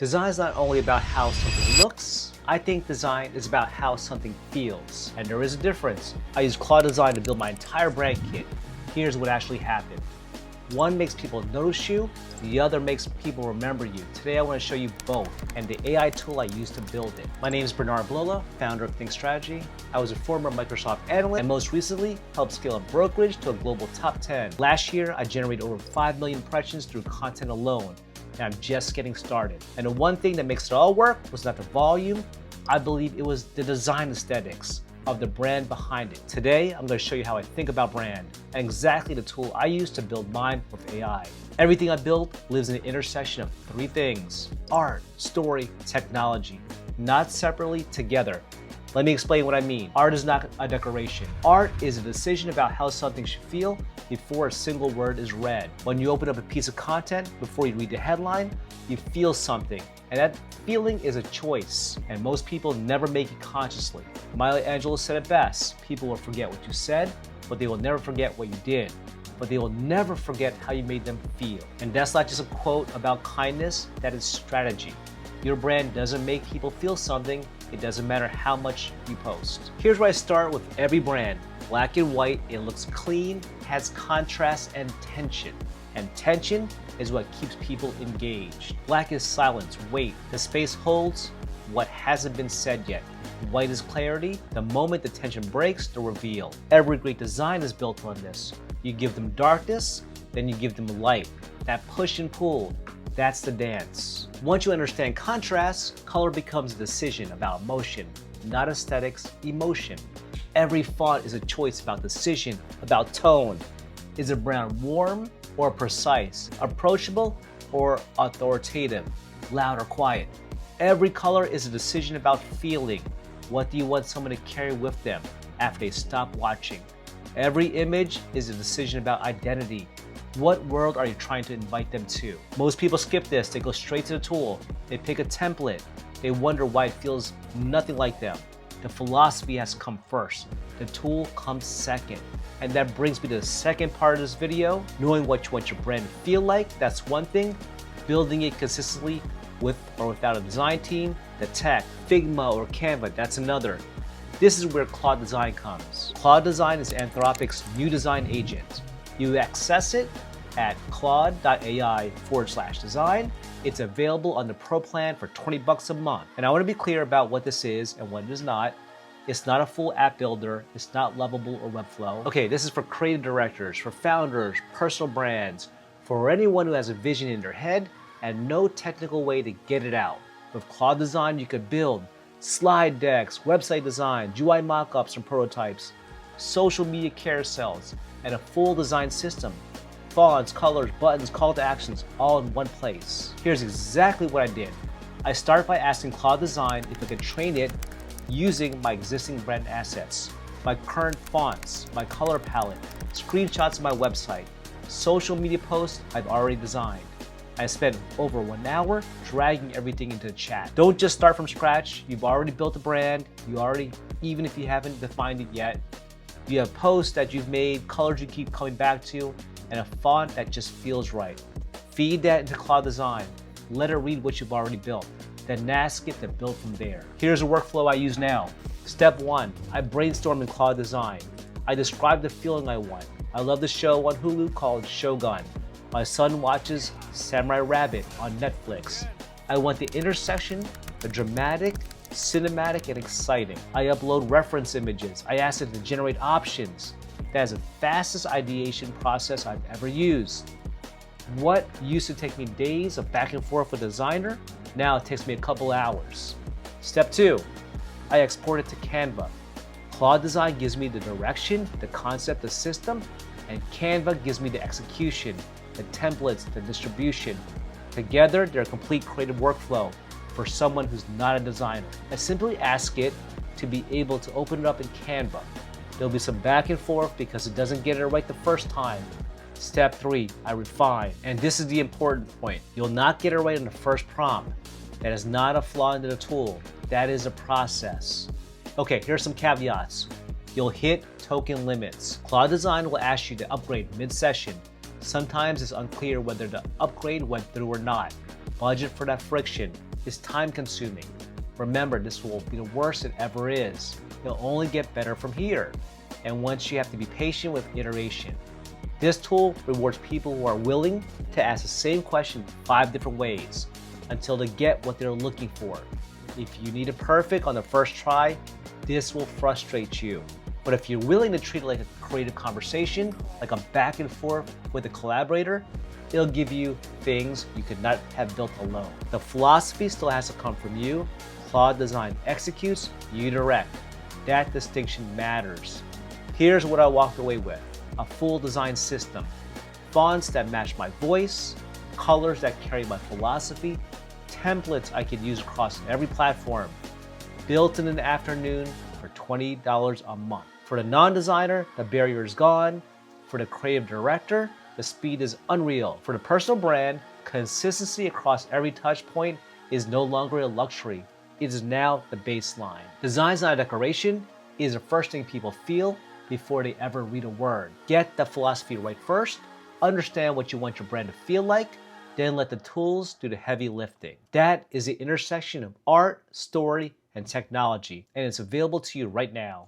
Design is not only about how something looks, I think design is about how something feels. And there is a difference. I used Claude Design to build my entire brand kit. Here's what actually happened. One makes people notice you, the other makes people remember you. Today I want to show you both and the AI tool I used to build it. My name is Bernard Ablola, founder of 𝗂𝘁'𝘀𝘀. I was a former Microsoft analyst and most recently helped scale a brokerage to a global top 10. Last year I generated over 5 million impressions through content alone. And I'm just getting started. And the one thing that makes it all work was not the volume. I believe it was the design aesthetics of the brand behind it. Today, I'm going to show you how I think about brand and exactly the tool I use to build mine with AI. Everything I build lives in the intersection of three things: art, story, technology, not separately, together. Let me explain what I mean. Art is not a decoration. Art is a decision about how something should feel before a single word is read. When you open up a piece of content, before you read the headline, you feel something. And that feeling is a choice. And most people never make it consciously. Maya Angelou said it best: people will forget what you said, but they will never forget what you did. But they will never forget how you made them feel. And that's not just a quote about kindness, that is strategy. Your brand doesn't make people feel something. It doesn't matter how much you post. Here's where I start with every brand. Black and white, it looks clean, has contrast and tension. And tension is what keeps people engaged. Black is silence, weight. The space holds what hasn't been said yet. White is clarity. The moment the tension breaks, the reveal. Every great design is built on this. You give them darkness, then you give them light. That push and pull, that's the dance. Once you understand contrast, color becomes a decision about emotion, not aesthetics, emotion. Every font is a choice about decision, about tone. Is a brand warm or precise, approachable or authoritative, loud or quiet? Every color is a decision about feeling. What do you want someone to carry with them after they stop watching? Every image is a decision about identity. What world are you trying to invite them to? Most people skip this. They go straight to the tool. They pick a template. They wonder why it feels nothing like them. The philosophy has come first. The tool comes second. And that brings me to the second part of this video. Knowing what you want your brand to feel like, that's one thing. Building it consistently with or without a design team, the tech, Figma or Canva, that's another. This is where Claude Design comes. Claude Design is Anthropic's new design agent. You access it at claude.ai/design. It's available on the Pro plan for $20 a month. And I want to be clear about what this is and what it is not. It's not a full app builder. It's not Lovable or Webflow. Okay, this is for creative directors, for founders, personal brands, for anyone who has a vision in their head and no technical way to get it out. With Claude Design, you could build slide decks, website designs, UI mockups and prototypes, social media carousels, and a full design system. Fonts, colors, buttons, call to actions, all in one place. Here's exactly what I did. I start by asking Claude Design if I could train it using my existing brand assets, my current fonts, my color palette, screenshots of my website, social media posts I've already designed. I spent over 1 hour dragging everything into the chat. Don't just start from scratch. You've already built a brand. Even if you haven't defined it yet, you have posts that you've made, colors you keep coming back to, and a font that just feels right. Feed that into Claude Design. Let it read what you've already built. Then ask it to build from there. Here's a workflow I use now. Step 1, I brainstorm in Claude Design. I describe the feeling I want. I love the show on Hulu called Shogun. My son watches Samurai Rabbit on Netflix. I want the intersection, the dramatic, cinematic, and exciting. I upload reference images. I ask it to generate options. That is the fastest ideation process I've ever used. What used to take me days of back and forth with a designer, now it takes me a couple hours. Step 2, I export it to Canva. Claude Design gives me the direction, the concept, the system, and Canva gives me the execution, the templates, the distribution. Together, they're a complete creative workflow for someone who's not a designer. I simply ask it to be able to open it up in Canva. There'll be some back and forth because it doesn't get it right the first time. Step 3, I refine. And this is the important point. You'll not get it right in the first prompt. That is not a flaw in the tool. That is a process. Okay, here's some caveats. You'll hit token limits. Claude Design will ask you to upgrade mid-session. Sometimes it's unclear whether the upgrade went through or not. Budget for that friction. It's time consuming. Remember, this will be the worst it ever is. It'll only get better from here. And once you have to be patient with iteration. This tool rewards people who are willing to ask the same question 5 different ways until they get what they're looking for. If you need it perfect on the first try, this will frustrate you. But if you're willing to treat it like a creative conversation, like a back and forth with a collaborator, it'll give you things you could not have built alone. The philosophy still has to come from you. Claude Design executes, you direct. That distinction matters. Here's what I walked away with. A full design system. Fonts that match my voice, colors that carry my philosophy, templates I could use across every platform. Built in an afternoon for $20 a month. For the non-designer, the barrier is gone. For the creative director, the speed is unreal. For the personal brand, consistency across every touch point is no longer a luxury. It is now the baseline. Design's not a decoration. It is the first thing people feel before they ever read a word. Get the philosophy right first, understand what you want your brand to feel like, then let the tools do the heavy lifting. That is the intersection of art, story, and technology, and it's available to you right now.